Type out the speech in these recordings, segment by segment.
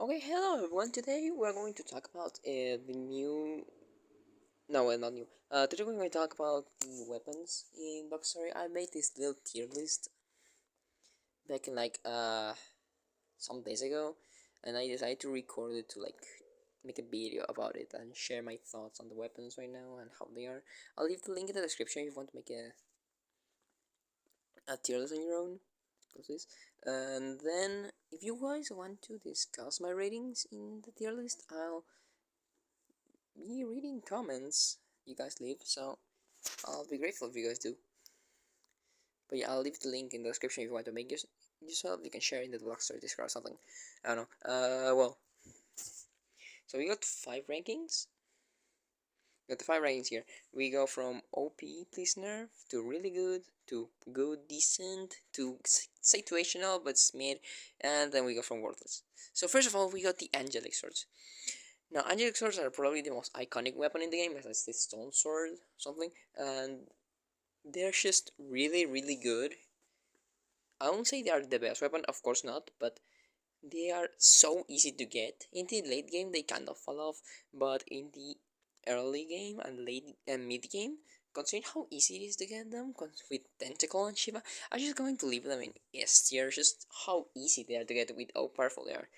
Okay, hello everyone. Today we're going to talk about the new. No, well, not new. Today we're going to talk about the weapons in Box Story. I made this little tier list back in some days ago, and I decided to record it to make a video about it and share my thoughts on the weapons right now and how they are. I'll leave the link in the description if you want to make a tier list on your own. This. And then, if you guys want to discuss my ratings in the tier list, I'll be reading comments you guys leave, so I'll be grateful if you guys do. But yeah, I'll leave the link in the description if you want to make yourself. You can share in the Deluxe or Discord or something. I don't know. Well, so we got 5 rankings. We got the 5 rankings here. We go from OP, please nerf, to really good, to good, decent, to situational but mid, and then we go from worthless. So first of all, we got the Angelic Swords. Now, angelic swords are probably the most iconic weapon in the game, as this stone sword, something, and they're just really, really good. I won't say they are the best weapon, of course not, but they are so easy to get. In the late game, they kind of fall off, but in the early game and late and mid game, considering how easy it is to get them with Tentacle and Shiva, I'm just going to leave them in S tier, just how easy they are to get with how powerful they are.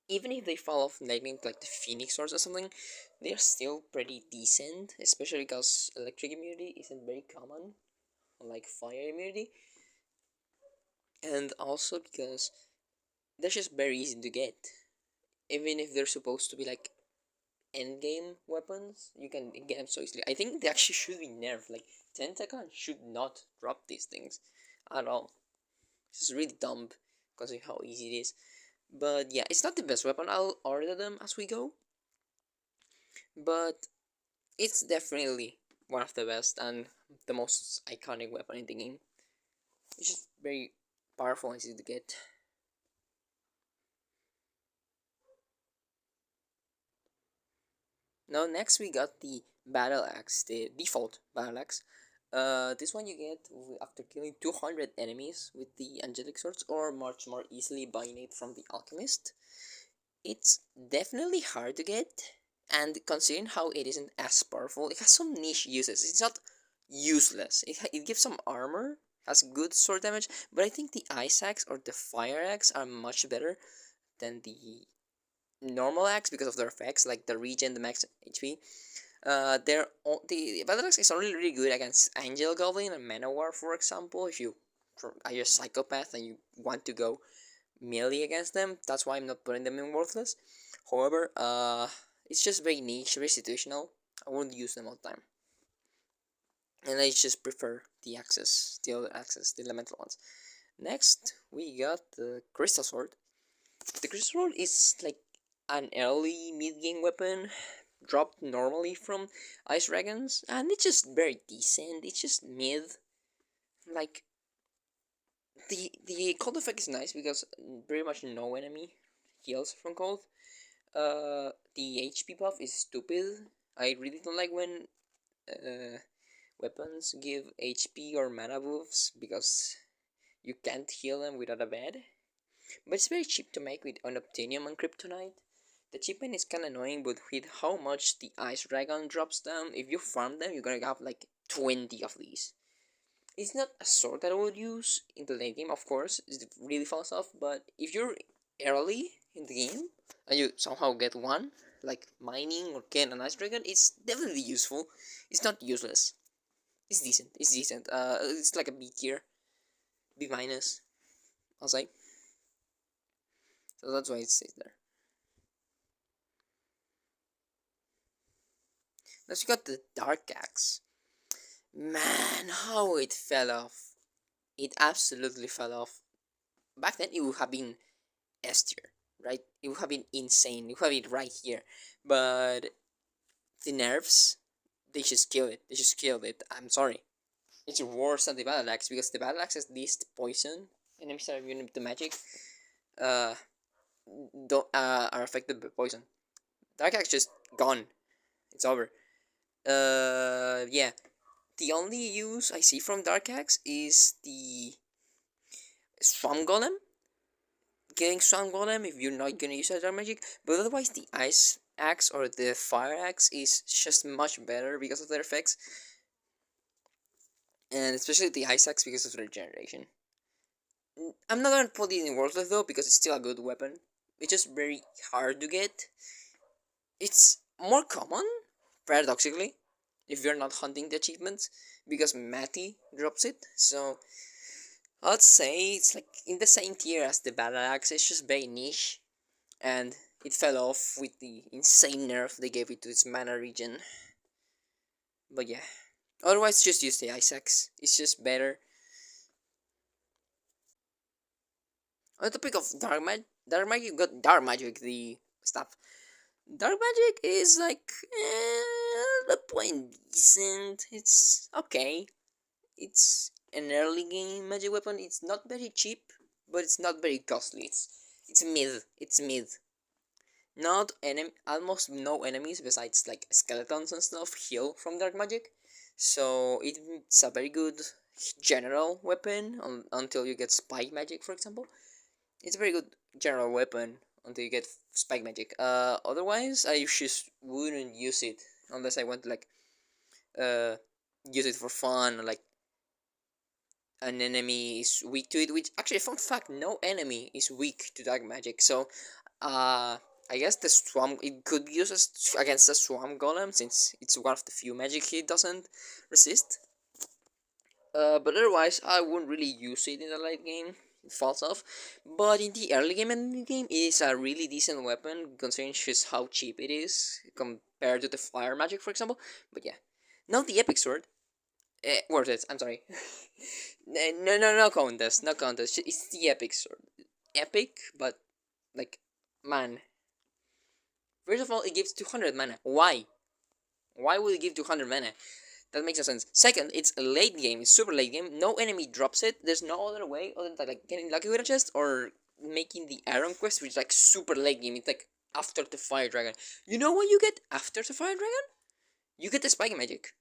Even if they fall off like the Phoenix Swords or something, they're still pretty decent, especially because electric immunity isn't very common, unlike fire immunity, and also because they're just very easy to get. Even if they're supposed to be like endgame weapons, you can get them so easily. I think they actually should be nerfed. Like, Tentacle should not drop these things at all. This is really dumb, considering how easy it is. But yeah, it's not the best weapon. I'll order them as we go. But it's definitely one of the best and the most iconic weapon in the game. It's just very powerful and easy to get. Now next we got the Battle Axe, the default Battle Axe. This one you get after killing 200 enemies with the Angelic Swords, or much more easily buying it from the Alchemist. It's definitely hard to get, and considering how it isn't as powerful, it has some niche uses. It's not useless. It gives some armor, has good sword damage, but I think the Ice Axe or the Fire Axe are much better than the normal axe because of their effects, like the regen, the max HP. The Battle Axe is only really good against Angel Goblin and Manowar, for example. If you are a psychopath and you want to go melee against them, that's why I'm not putting them in worthless. However, it's just very niche, very situational. I won't use them all the time, and I just prefer the other axes, the elemental ones. Next, we got the Crystal Sword. The Crystal Sword is like an early mid-game weapon dropped normally from Ice Dragons, and it's just very decent. It's just mid. Like, the cold effect is nice because pretty much no enemy heals from cold. The HP buff is stupid. I really don't like when weapons give HP or mana buffs because you can't heal them without a bed. But it's very cheap to make with Unobtainium and Kryptonite. The cheapment is kinda annoying, but with how much the Ice Dragon drops down, if you farm them, you're gonna have like 20 of these. It's not a sword that I would use in the late game, of course, it really falls off, but if you're early in the game, and you somehow get one, like mining or get an Ice Dragon, it's definitely useful. It's not useless. It's decent. It's decent. It's like a B tier. B minus, I'll say. So that's why it stays there. Next, you got the Dark Axe. Man, how it fell off. It absolutely fell off. Back then, it would have been S tier, right? It would have been insane. It would have been right here. But the nerfs, they just killed it. They just killed it. I'm sorry. It's worse than the Battle Axe because the Battle Axe has least poison. Enemies that are immune to magic uh, are affected by poison. Dark Axe just gone. It's over. Yeah. The only use I see from Dark Axe is the Swamp Golem. killing Swamp Golem if you're not gonna use a dark magic, but otherwise the Ice Axe or the Fire Axe is just much better because of their effects, and especially the Ice Axe because of regeneration. I'm not gonna put it in worthless though because it's still a good weapon. It's just very hard to get. It's more common, paradoxically, if you're not hunting the achievements because Matty drops it. So I'd say it's like in the same tier as the Battle Axe. It's just very niche, and it fell off with the insane nerf they gave it to its mana regen. But yeah, otherwise just use the Ice Axe. It's just better. On the topic of dark magic, you got dark magic, the stuff. Dark magic is like the point decent. It's okay. It's an early game magic weapon. It's not very cheap, but it's not very costly. It's mid. It's mid. Not almost no enemies besides like skeletons and stuff heal from dark magic. So it's a very good general weapon until you get spike magic, for example. It's a very good general weapon until you get spike magic. Otherwise, I just wouldn't use it unless I want to like uh use it for fun, like an enemy is weak to it. Which actually, fun fact, no enemy is weak to dark magic. So, I guess the swamp it could be used against the swamp golem since it's one of the few magic he doesn't resist. But otherwise, I wouldn't really use it in the late game. It falls off. But in the early game and mid game, it is a really decent weapon considering just how cheap it is compared to the fire magic, for example. But yeah, now the epic sword. Worth it. I'm sorry. No contest. No contest. It's the epic sword. Epic, but like, man. First of all, it gives 200 mana. Why? Why would it give 200 mana? That makes no sense. Second, it's a late game. It's super late game. No enemy drops it. There's no other way other than like getting lucky with a chest or making the Iron Quest, which is like super late game. It's like after the Fire Dragon. You know what you get after the Fire Dragon? You get the Spike Magic.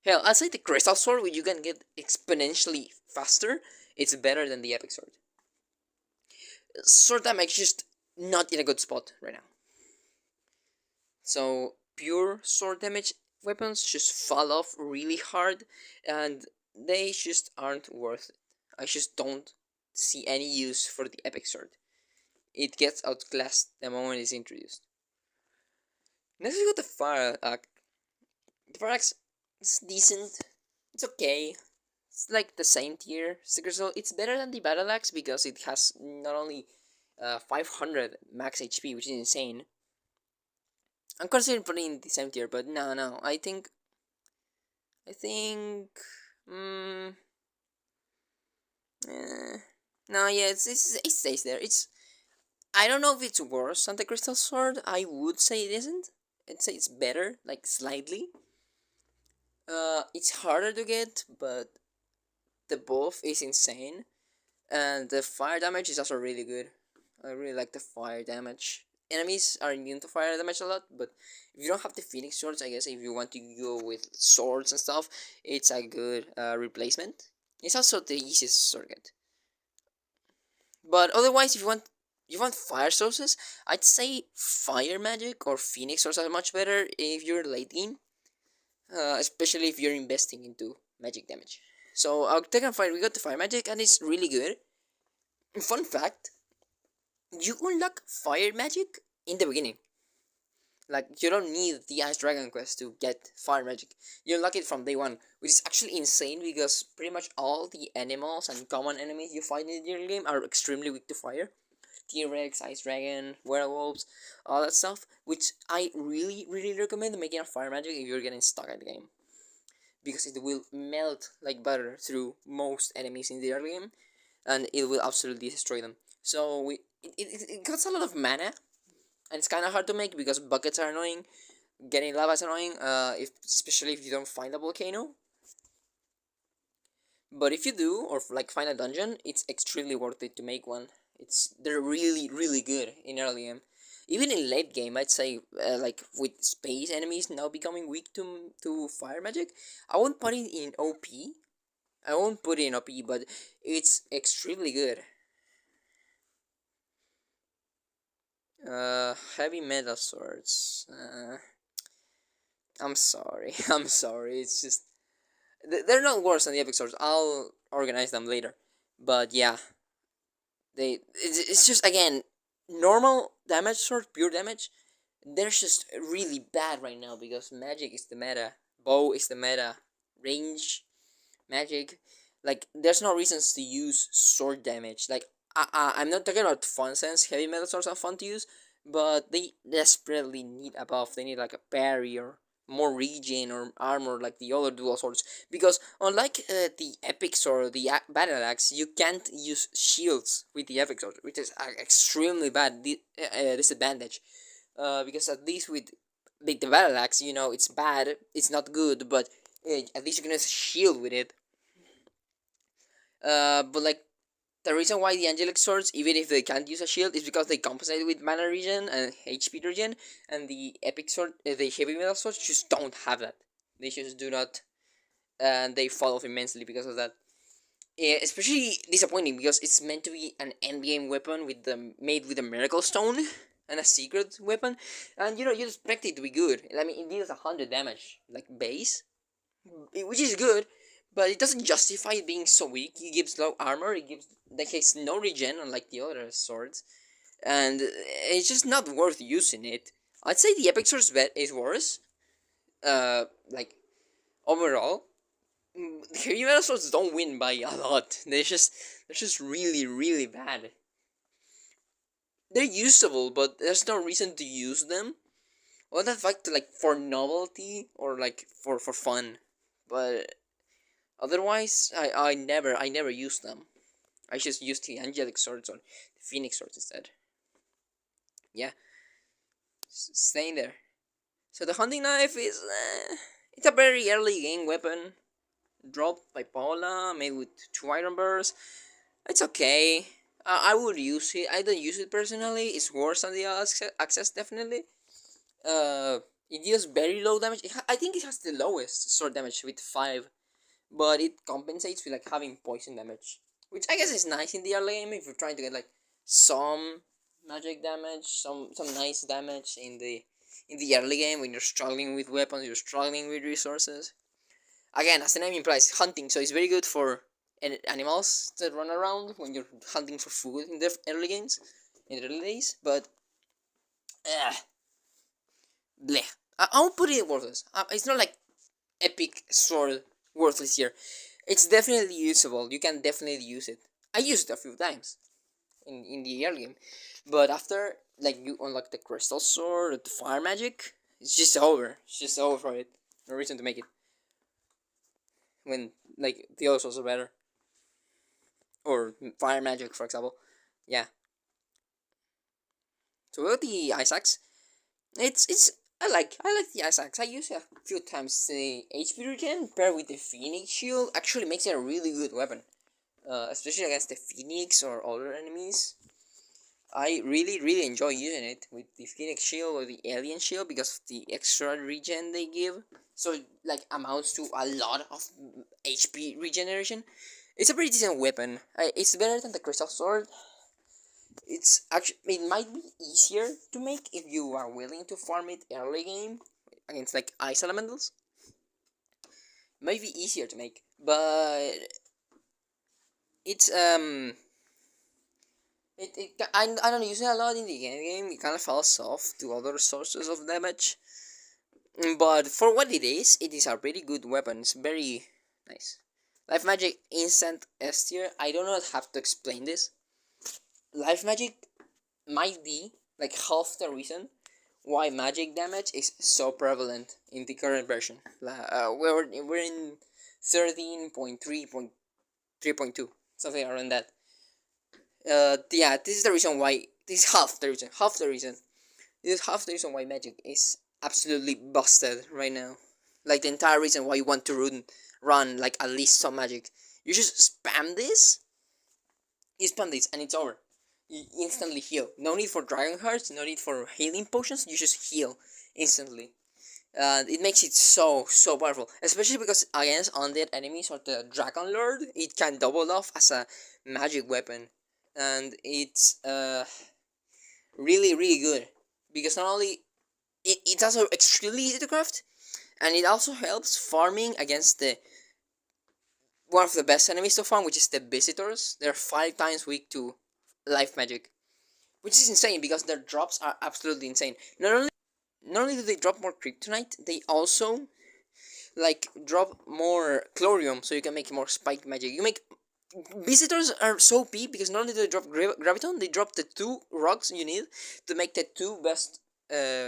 Hell, I'd say the Crystal Sword, which you can get exponentially faster, it's better than the Epic Sword. Sword damage just not in a good spot right now. So, pure sword damage weapons just fall off really hard, and they just aren't worth it. I just don't see any use for the Epic Sword. It gets outclassed the moment it's introduced. Next we got the Fire Axe. The Fire Axe is decent. It's okay. It's like the same tier. So it's better than the Battle Axe because it has not only 500 max HP, which is insane. I'm considering putting in the same tier, but no. I think, mm, no, yeah, it stays there. I don't know if it's worse than the Crystal Sword. I would say it isn't. I'd say it's better, like slightly. It's harder to get, but the buff is insane, and the fire damage is also really good. I really like the fire damage. Enemies are immune to fire damage a lot, but if you don't have the Phoenix swords, I guess if you want to go with swords and stuff, it's a good replacement. It's also the easiest sword get. But otherwise, if you want fire sources, I'd say fire magic or Phoenix swords are much better if you're late game, especially if you're investing into magic damage. So I'll take on fire. We got the fire magic, and it's really good. Fun fact: you unlock fire magic in the beginning. Like, you don't need the Ice Dragon quest to get fire magic. You unlock it from day one, which is actually insane because pretty much all the animals and common enemies you find in the game are extremely weak to fire. T-Rex, Ice Dragon, werewolves, all that stuff, which I really recommend making a fire magic if you're getting stuck at the game. Because it will melt like butter through most enemies in the early game, and it will absolutely destroy them. So it costs a lot of mana, and it's kind of hard to make because buckets are annoying. Getting lava is annoying, especially if you don't find a volcano. But if you do, or like find a dungeon, it's extremely worth it to make one. They're really good in early game. Even in late game, I'd say, like with space enemies now becoming weak to fire magic, I won't put it in OP. I won't put it in OP, but it's extremely good. Heavy metal swords. I'm sorry. I'm sorry. It's just they're not worse than the epic swords. I'll organize them later. But yeah, it's just again normal damage sword, pure damage. They're just really bad right now because magic is the meta, bow is the meta, range magic. Like there's no reasons to use sword damage. Like I'm not talking about fun sense. Heavy metal swords are fun to use, but they desperately need a buff. They need like a parry or more regen or armor like the other dual swords. Because unlike the epic sword, the battle axe, you can't use shields with the epic sword, which is an extremely bad disadvantage. Because at least with the battle axe, you know it's bad, it's not good, but at least you can use a shield with it. But like the reason why the angelic swords, even if they can't use a shield, is because they compensate with mana regen and HP regen, and the epic sword, the heavy metal swords, just don't have that. They just do not, and they fall off immensely because of that. Especially disappointing because it's meant to be an endgame weapon with the made with a miracle stone and a secret weapon, and you know you expect it to be good. I mean, it deals 100 damage like base, which is good, but it doesn't justify it being so weak. It gives low armor. It gives that has no regen unlike the other swords, and it's just not worth using it. I'd say the epic sword's bet is worse. Like overall, the heavy metal swords don't win by a lot. They're just really bad. They're usable, but there's no reason to use them. Well, the fact like for novelty or like for fun, but otherwise, I never use them. I just use the angelic swords or the phoenix swords instead. Yeah, staying there. So the hunting knife is it's a very early game weapon, dropped by Paula, made with 2 iron bars. It's okay. I would use it. I don't use it personally. It's worse than the access definitely. Uh, it deals very low damage. I think it has the lowest sword damage with 5, but it compensates with like having poison damage, which I guess is nice in the early game if you're trying to get like some magic damage, some nice damage in the early game when you're struggling with weapons, you're struggling with resources. Again, as the name implies, hunting, so it's very good for animals that run around when you're hunting for food in the early games, in the early days. But bleh. I'll put it worthless. It's not like epic sword worthless here. It's definitely usable. You can definitely use it. I used it a few times in the early game, but after like you unlock the crystal sword or the fire magic, it's just over. It's just over for it. No reason to make it when like the other swords are better or fire magic, for example. Yeah. So about the ice axe, it's I like the ice axe. I use it a few times. The HP regen paired with the phoenix shield actually makes it a really good weapon. Especially against the phoenix or other enemies. I really enjoy using it with the phoenix shield or the alien shield because of the extra regen they give. So it, like amounts to a lot of HP regeneration. It's a pretty decent weapon. It's better than the crystal sword. It's actually it might be easier to make if you are willing to farm it early game against like ice elementals. Might be easier to make, but it's I don't use it a lot in the game. It kind of falls off to other sources of damage. But for what it is a pretty good weapon. It's very nice. Life Magic Instant S tier. I do not have to explain this. Life Magic might be like half the reason why magic damage is so prevalent in the current version. We're in 13.3.3.2, something around that. Yeah, this is the reason why. This is half the reason. Half the reason. This is half the reason why magic is absolutely busted right now. Like the entire reason why you want to run like at least some magic. You just spam this. You spam this and it's over. You instantly heal. No need for dragon hearts. No need for healing potions. You just heal instantly. It makes it so powerful, especially because against undead enemies or the Dragon Lord, it can double off as a magic weapon, and it's really good, because not only it's also extremely easy to craft, and it also helps farming against the one of the best enemies so far, which is the visitors. They're 5 times weak to life magic, which is insane because their drops are absolutely insane. Not only do they drop more kryptonite, they also like drop more chlorium, so you can make more spike magic. You make visitors are so OP because not only do they drop graviton, they drop the 2 rocks you need to make the 2 best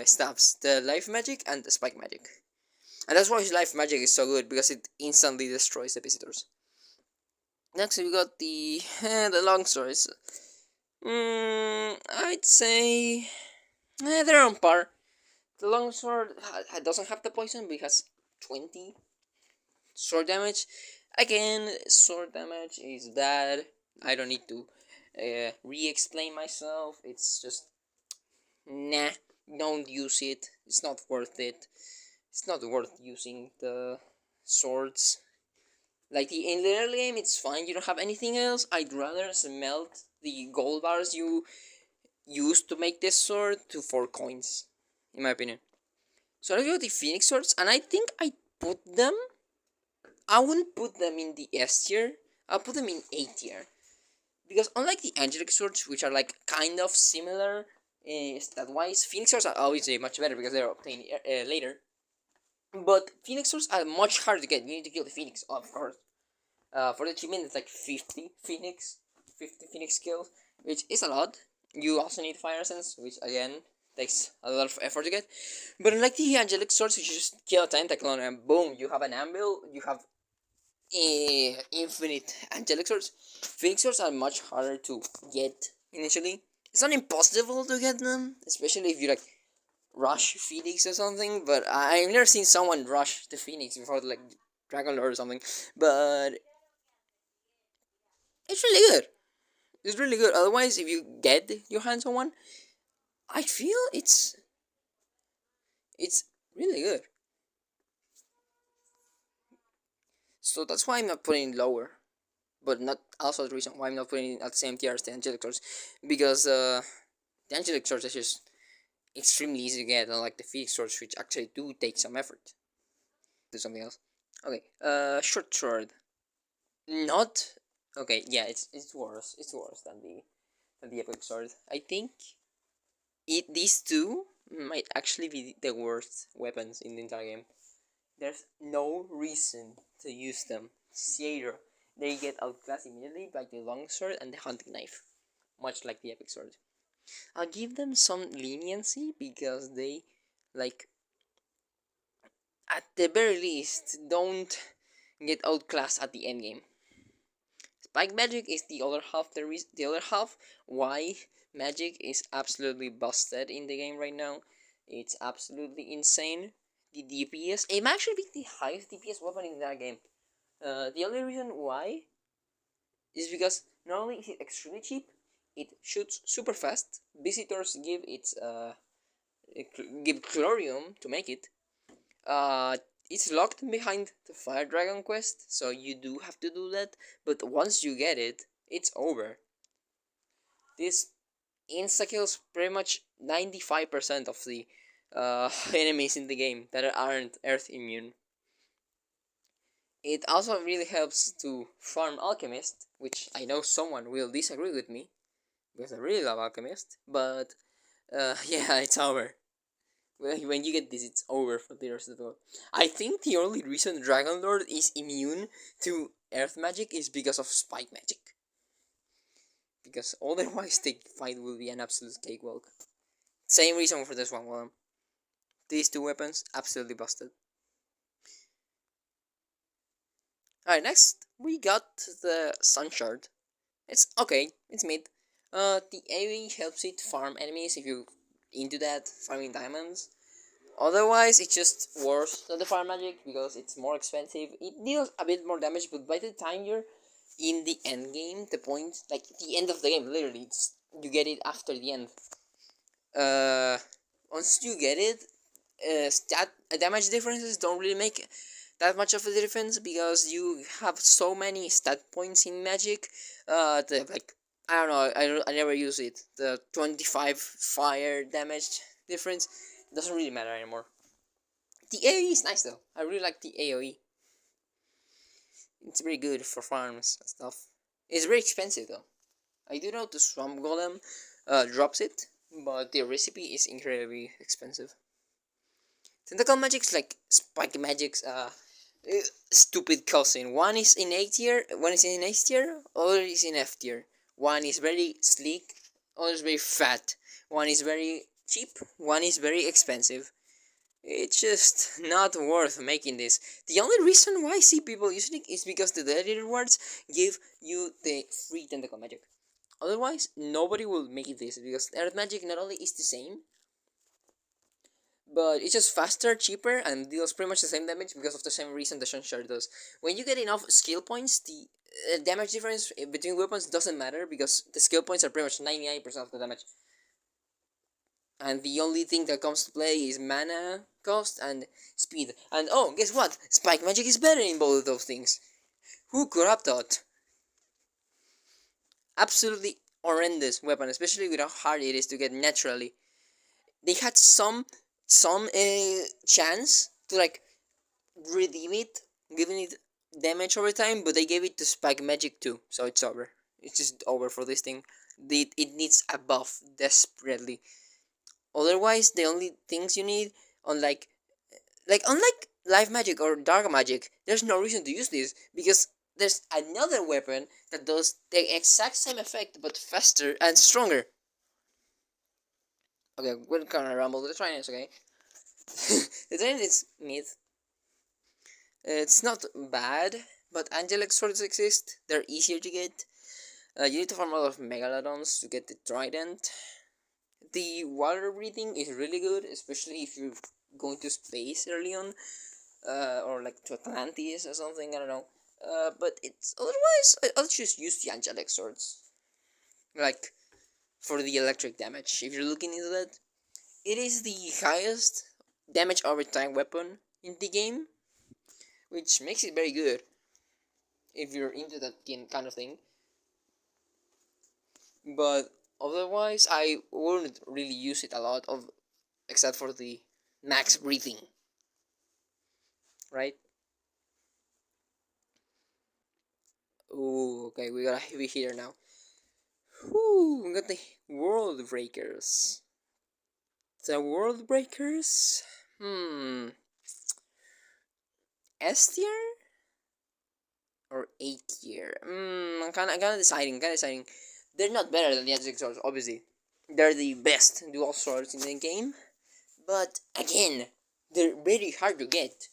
staffs: the life magic and the spike magic. And that's why his life magic is so good, because it instantly destroys the visitors. Next we got the the long swords. I'd say they're on par. The longsword doesn't have the poison, but it has 20 sword damage. Again, sword damage is bad. I don't need to re-explain myself. It's just nah. Don't use it. It's not worth it. It's not worth using the swords. Like in the early game, it's fine. You don't have anything else. I'd rather smelt the gold bars you used to make this sword to 4 coins, in my opinion. So I got the Phoenix swords, and I think I put them. I wouldn't put them in the S tier. I'll put them in A tier, because unlike the angelic swords, which are like kind of similar stat-wise, Phoenix swords are obviously much better because they're obtained later. But Phoenix swords are much harder to get. You need to kill the Phoenix, of course. For the achievement, it's like 50 Phoenix kills, which is a lot. You also need Fire Essence, which again takes a lot of effort to get. But unlike the angelic swords, which you just kill a tentacle and boom, you have an anvil, you have infinite angelic swords. Phoenix swords are much harder to get initially. It's not impossible to get them, especially if you like rush Phoenix or something. But I've never seen someone rush the Phoenix before, like Dragon Lord or something. But it's really good. It's really good. Otherwise, if you get your hands on one, I feel it's really good. So that's why I'm not putting it lower. But not also the reason why I'm not putting it at the same tier as the angelic swords, because the angelic swords is just extremely easy to get, unlike the phoenix swords, which actually do take some effort. Do something else. Okay, short sword. Not okay. Yeah, it's worse. It's worse than the epic sword. I think these two might actually be the worst weapons in the entire game. There's no reason to use them. Zero. They get outclassed immediately by the longsword and the hunting knife, much like the epic sword. I'll give them some leniency because they, like, at the very least, don't get outclassed at the end game. Spike magic is the other half. The other half why magic is absolutely busted in the game right now. It's absolutely insane. The DPS, it might actually be the highest DPS weapon in that game. The only reason why is because not only is it extremely cheap, it shoots super fast. Visitors give give chlorium to make it. It's locked behind the Fire Dragon quest, so you do have to do that. But once you get it, it's over. This insta kills pretty much 95% of the enemies in the game that aren't Earth immune. It also really helps to farm Alchemist, which I know someone will disagree with me, because I really love Alchemist, but yeah, it's over. When you get this, it's over for the rest of the world. I think the only reason Dragon Lord is immune to Earth magic is because of Spike magic. Because otherwise the fight will be an absolute cakewalk. Same reason for this one, Willem. These two weapons, absolutely busted. Alright, next we got the Sun Shard. It's okay, it's mid. The AoE helps it farm enemies if you into that, farming diamonds. Otherwise, it's just worse than the fire magic because it's more expensive. It deals a bit more damage, but by the time you're in the end game, the point, like the end of the game, literally, you get it after the end. Once you get it, stat damage differences don't really make that much of a difference because you have so many stat points in magic, like I don't know. I never use it. The 25 fire damage difference doesn't really matter anymore. The AoE is nice though. I really like the AoE. It's very good for farms and stuff. It's very expensive though. I do know the Swamp Golem drops it, but the recipe is incredibly expensive. Tentacle Magic's like Spike Magic's stupid cousin. One is in A tier, one is in S tier, other is in F tier. One is very sleek, other is very fat. One is very cheap, one is very expensive. It's just not worth making this. The only reason why I see people using it is because the daily rewards give you the free tentacle magic. Otherwise, nobody will make this because earth magic not only is the same, but it's just faster, cheaper, and deals pretty much the same damage because of the same reason the Sunshard does. When you get enough skill points, the damage difference between weapons doesn't matter because the skill points are pretty much 99% of the damage. And the only thing that comes to play is mana cost and speed. And oh, guess what? Spike Magic is better in both of those things. Who could have thought? Absolutely horrendous weapon, especially with how hard it is to get naturally. They had some chance to like redeem it, giving it damage over time, but they gave it to Spike Magic too, so it's over. It's just over for this thing. It needs a buff desperately. Otherwise, the only things you need, unlike life magic or dark magic, there's no reason to use this because there's another weapon that does the exact same effect but faster and stronger. Okay, we're gonna rumble the trainers, okay? The train is mid. It's not bad, but angelic swords exist. They're easier to get. You need to farm a lot of megalodons to get the trident. The water breathing is really good, especially if you're going to space early on, or like to Atlantis or something. I don't know. But it's otherwise I'll just use the angelic swords, like for the electric damage. If you're looking into that, it is the highest damage over time weapon in the game, which makes it very good if you're into that kind of thing. But otherwise, I wouldn't really use it a lot of, except for the max breathing, right? Oh, okay, we got a heavy hitter now. Whoo, we got the World Breakers. The World Breakers? S tier? Or A tier? I'm kinda deciding. They're not better than the Magic Swords, obviously. They're the best dual swords in the game. But, again, they're very hard to get.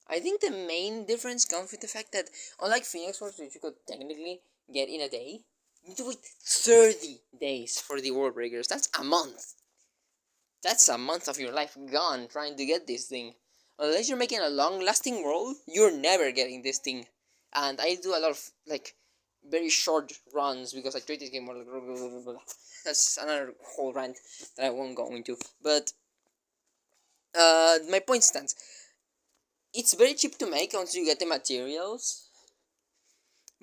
I think the main difference comes with the fact that, unlike Phoenix Swords, which you could technically get in a day, you need to wait 30 days for the World Breakers. That's a month. That's a month of your life gone trying to get this thing. Unless you're making a long-lasting world, you're never getting this thing. And I do a lot of, like, very short runs because I treat this game more like... That's another whole rant that I won't go into. But, my point stands. It's very cheap to make once you get the materials.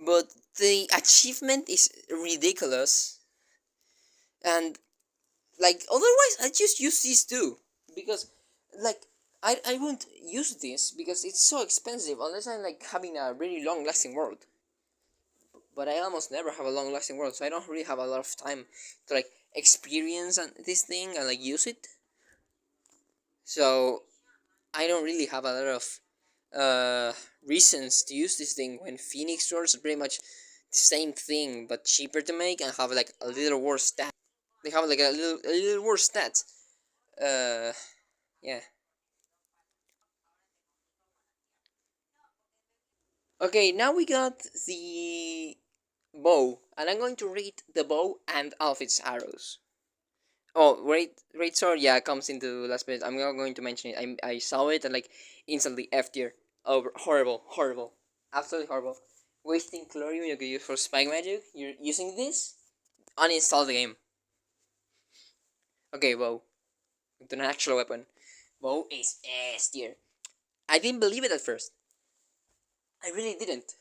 But the achievement is ridiculous. And like, otherwise, I just use these too. Because, like, I won't use this because it's so expensive unless I'm, like, having a really long-lasting world. But I almost never have a long-lasting world, so I don't really have a lot of time to, like, experience this thing and, like, use it. So, I don't really have a lot of reasons to use this thing when Phoenix Swords are pretty much the same thing but cheaper to make and have, like, a little worse stats. They have like a little worse stats. Yeah. Okay, now we got the bow, and I'm going to rate the bow and all of its arrows. Oh, rate sword, yeah, comes into last minute. I'm not going to mention it. I saw it and like instantly F tier. Over, horrible, absolutely horrible. Wasting chlorine you could use for spike magic. You're using this. Uninstall the game. Okay, bow. With an actual weapon. Bow is S tier. I didn't believe it at first. I really didn't.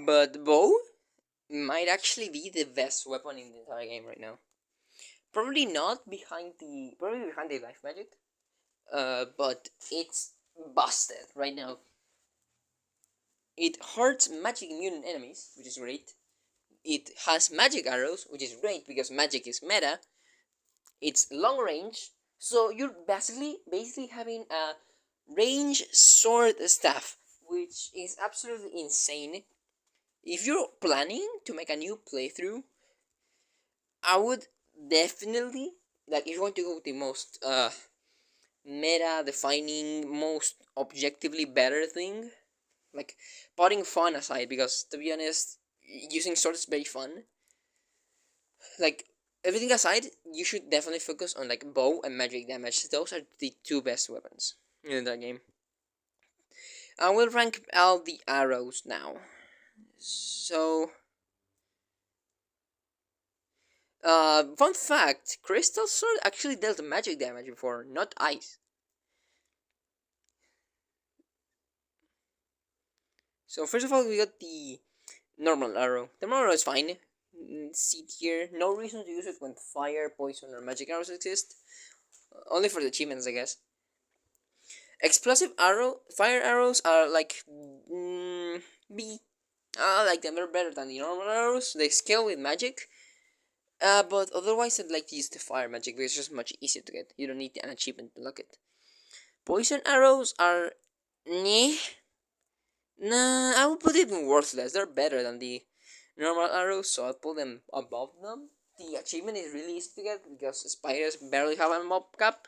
But bow might actually be the best weapon in the entire game right now. Probably behind the life magic. But it's busted right now. It hurts magic immune enemies, which is great. It has magic arrows, which is great because magic is meta. It's long range, so you're basically having a range sword staff, which is absolutely insane. If you're planning to make a new playthrough, I would definitely, like, if you want to go with the most meta defining, most objectively better thing, like putting fun aside, because to be honest, using swords is very fun. Like, everything aside, you should definitely focus on like bow and magic damage. Those are the two best weapons in that game. I will rank out the arrows now. So, fun fact: Crystal Sword actually dealt magic damage before, not ice. So first of all, we got the normal arrow. The normal arrow is fine. C tier. No reason to use it when fire, poison, or magic arrows exist. Only for the achievements, I guess. Fire arrows are like B. I like them. They're better than the normal arrows. They scale with magic. But otherwise, I'd like to use the fire magic because it's just much easier to get. You don't need an achievement to lock it. Poison arrows are, nah. Nah, I would put it in worthless. They're better than the normal arrows, so I'll put them above them. The achievement is really easy to get because spiders barely have a mob cap.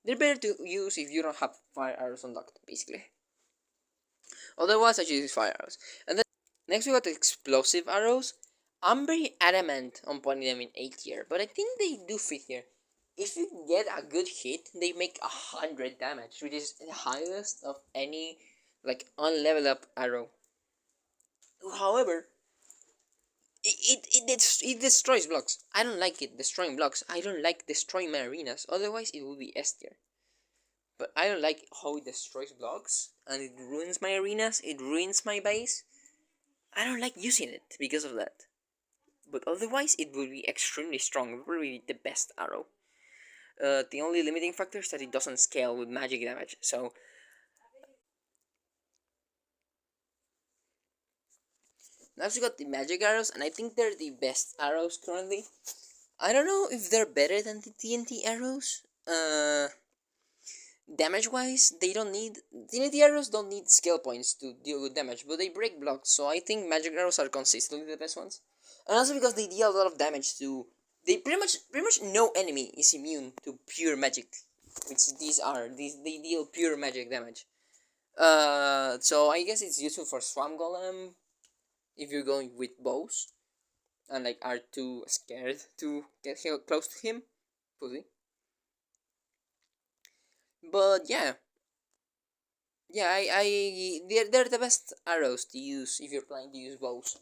They're better to use if you don't have fire arrows unlocked, basically. Otherwise, I just use fire arrows. And then next we got the explosive arrows. I'm very adamant on putting them in A tier, but I think they do fit here. If you get a good hit, they make 100 damage, which is the highest of any like unlevel up arrow. However, it destroys blocks. I don't like it destroying blocks. I don't like destroying my arenas. Otherwise, it would be S tier. But I don't like how it destroys blocks and it ruins my arenas. It ruins my base. I don't like using it because of that. But otherwise, it would be extremely strong. It would be the best arrow. The only limiting factor is that it doesn't scale with magic damage. So now we got the magic arrows, and I think they're the best arrows currently. I don't know if they're better than the TNT arrows. Damage wise, they don't need TNT arrows don't need skill points to deal with damage, but they break blocks. So I think magic arrows are consistently the best ones, and also because they deal a lot of damage to. They pretty much no enemy is immune to pure magic, which these are. They deal pure magic damage. So I guess it's useful for Swamp Golem if you're going with bows and like are too scared to get close to him. Pussy. But they're the best arrows to use if you're planning to use bows.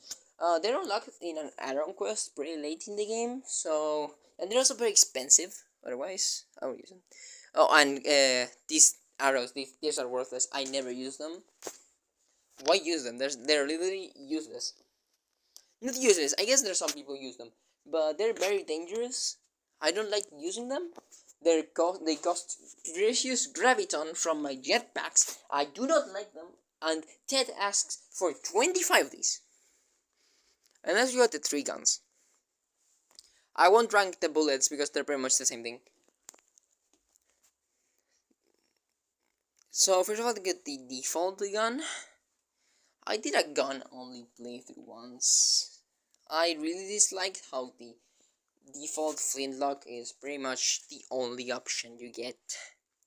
They're unlocked in an add-on quest pretty late in the game, so and they're also very expensive. Otherwise, I would use them. Oh, and these arrows, these are worthless. I never use them. Why use them? They're literally useless. Not useless. I guess there's some people use them, but they're very dangerous. I don't like using them. They cost precious graviton from my jetpacks. I do not like them, and Ted asks for 25 of these. And as you got the 3 guns. I won't rank the bullets because they're pretty much the same thing. So first of all, to get the default gun, I did a gun only playthrough once. I really disliked how the default flintlock is pretty much the only option you get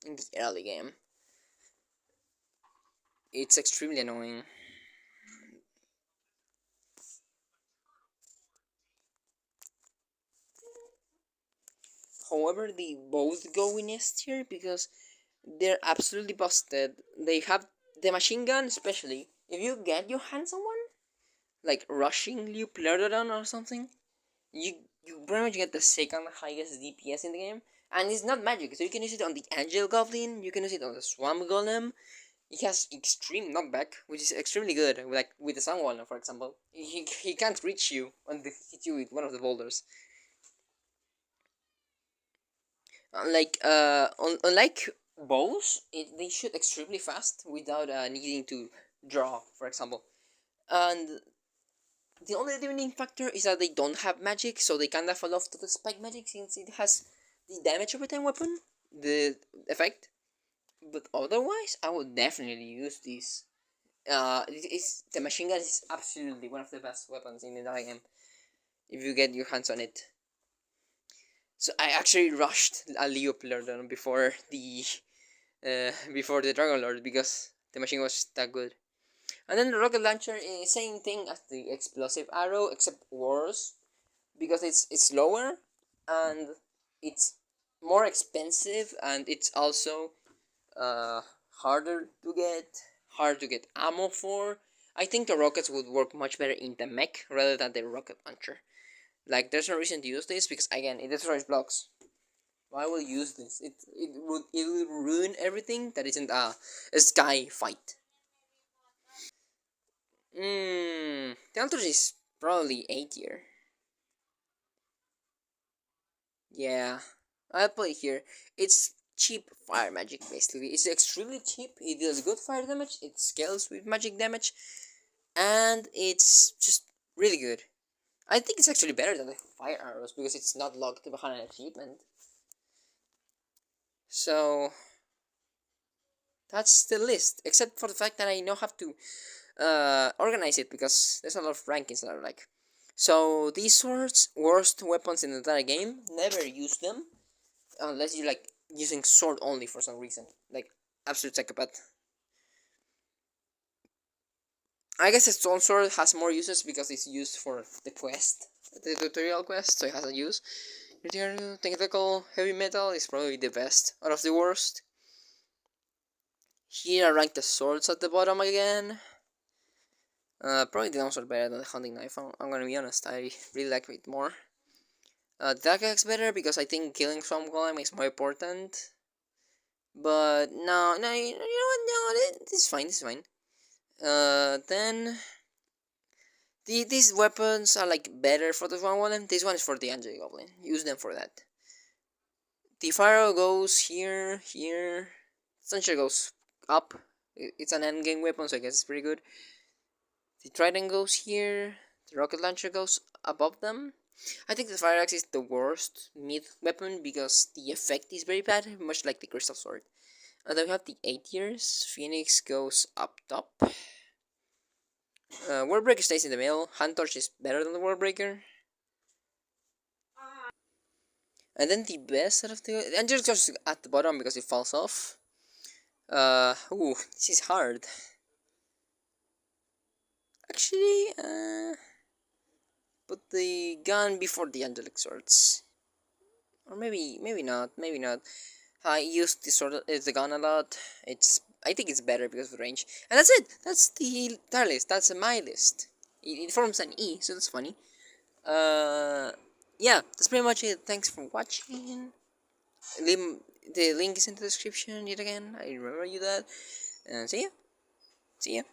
in the early game. It's extremely annoying. However, they both go in S tier because they're absolutely busted. They have the machine gun, especially if you get your hands on one, like rushing you Plerdodon or something, you pretty much get the second highest DPS in the game, and it's not magic, so you can use it on the Angel Goblin, you can use it on the Swamp Golem, It has extreme knockback, which is extremely good. Like with the Sunwallen, for example, he can't reach you and hit you with one of the boulders. Unlike bows, they shoot extremely fast without needing to draw, for example. And the only limiting factor is that they don't have magic, so they kinda fall off to the spike magic since it has the damage over time weapon, the effect. But otherwise, I would definitely use this. The machine gun is absolutely one of the best weapons in the entire game if you get your hands on it. So I actually rushed a Leopardon before the Dragon Lord because the machine was that good. And then the rocket launcher is same thing as the explosive arrow, except worse because it's slower and it's more expensive, and it's also uh, harder to get, hard to get ammo for. I think the rockets would work much better in the mech rather than the rocket launcher. Like, there's no reason to use this because again, it destroys blocks. Why will you use this? It will ruin everything that isn't a sky fight. The answer is probably A tier. Yeah, I'll play here. It's cheap fire magic basically. It's extremely cheap. It deals good fire damage. It scales with magic damage, and it's just really good. I think it's actually better than the fire arrows because it's not locked behind an achievement. So that's the list, except for the fact that I now have to organize it because there's a lot of rankings that I like. So these swords, worst weapons in the entire game. Never use them unless you like using sword only for some reason, like absolute psychopath. I guess the stone sword has more uses because it's used for the quest, the tutorial quest, so it has a use. Technical heavy metal is probably the best out of the worst. Here I rank the swords at the bottom again. Probably the are better than the hunting knife. I'm gonna be honest, I really like it more. The axe better because I think killing some golem is more important. But no, you know what? No, this is fine. This is fine. Then these weapons are like better for the one. This one is for the angel goblin. Use them for that. The fire goes here, here. Sunshine goes up. It's an endgame weapon, so I guess it's pretty good. The trident goes here. The rocket launcher goes above them. I think the fire axe is the worst mid weapon because the effect is very bad, much like the crystal sword. And then we have the 8 years. Phoenix goes up top. Worldbreaker stays in the middle. Handtorch is better than the Worldbreaker. And then the best out of the Angel goes at the bottom because it falls off. This is hard. Actually, put the gun before the angelic swords, or maybe not. Maybe not. I use the gun a lot. I think it's better because of the range. And that's it. That's the tier list. That's my list. It forms an E, so that's funny. Yeah, that's pretty much it. Thanks for watching. The link is in the description yet again. I remember you that. And see ya. See ya.